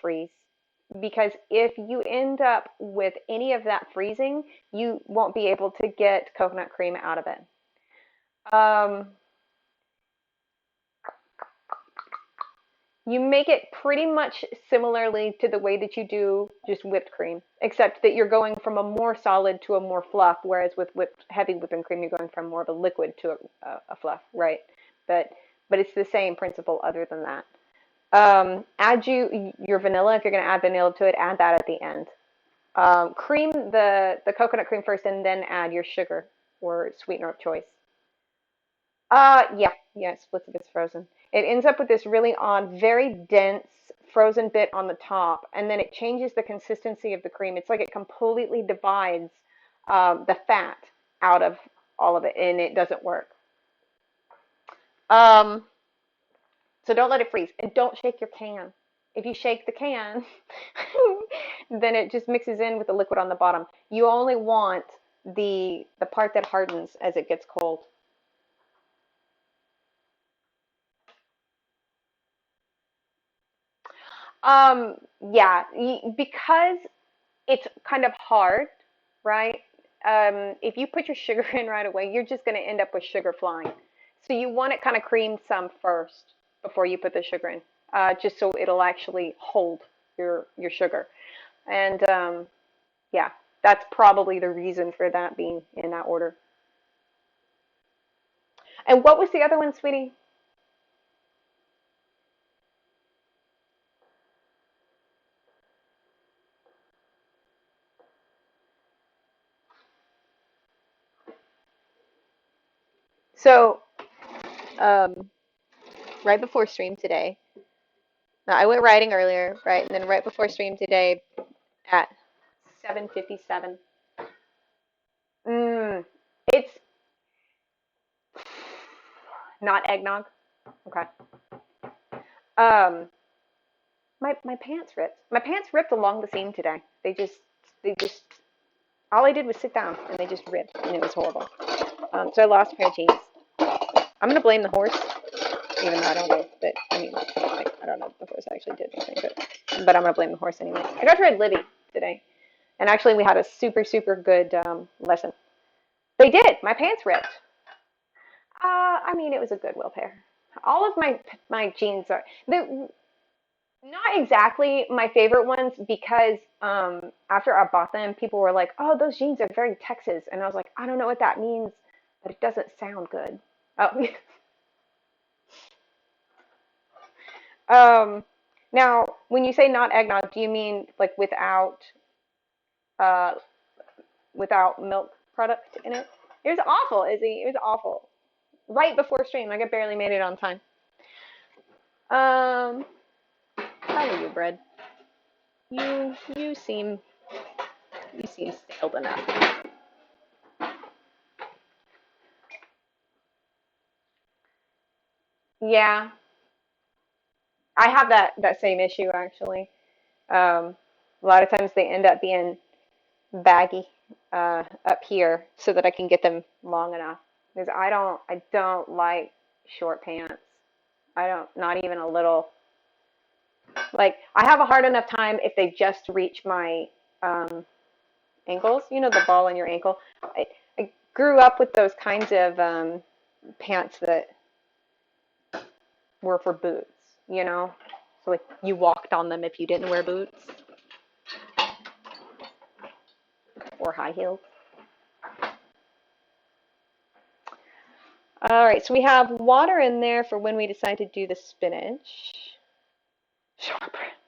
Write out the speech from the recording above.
freeze, because if you end up with any of that freezing, you won't be able to get coconut cream out of it. Um, You make it pretty much similarly to the way that you do just whipped cream, except that you're going from a more solid to a more fluff, whereas with heavy whipping cream, you're going from more of a liquid to a fluff, right? But it's the same principle other than that. Add your vanilla. If you're going to add vanilla to it, add that at the end. Cream the coconut cream first, and then add your sugar or sweetener of choice. Yeah, splits if it's frozen. It ends up with this really odd, very dense frozen bit on the top, and then it changes the consistency of the cream. It's like it completely divides the fat out of all of it, and it doesn't work. Um, so don't let it freeze, and don't shake your can. If you shake the can, then it just mixes in with the liquid on the bottom. You only want the part that hardens as it gets cold. Yeah, because it's kind of hard, right? If you put your sugar in right away, you're just going to end up with sugar flying. So you want it kind of creamed some first before you put the sugar in, just so it'll actually hold your sugar. And yeah, that's probably the reason for that being in that order. And what was the other one, sweetie? So, um, right before stream today, now, I went riding earlier, right? And then right before stream today at 7:57. Mm, it's not eggnog. Okay. Um, my pants ripped. My pants ripped along the seam today. They just all I did was sit down and they just ripped and it was horrible. So I lost a pair of jeans. I'm gonna blame the horse, even though I don't know that. I mean, I don't know if the horse actually did anything, but I'm gonna blame the horse anyway. I got to ride Libby today, and actually we had a super good lesson. They did. My pants ripped. I mean, it was a Goodwill pair. All of my jeans are not exactly my favorite ones because after I bought them, people were like, "Oh, those jeans are very Texas," and I was like, "I don't know what that means, but it doesn't sound good." Oh, um, now when you say not eggnog, do you mean like uh without milk product in it? It was awful, Izzy. It was awful. Right before stream, like I barely made it on time. Um, how are you, Bread? You seem stale enough. Yeah, I have that same issue actually. A lot of times they end up being baggy up here so that I can get them long enough. Because I don't like short pants. I don't, not even a little. Like I have a hard enough time if they just reach my um, ankles. You know the ball in your ankle. I grew up with those kinds of pants that were for boots. So like you walked on them if you didn't wear boots or high heels. All right, so we have water in there for when we decide to do the spinach. Shortbread.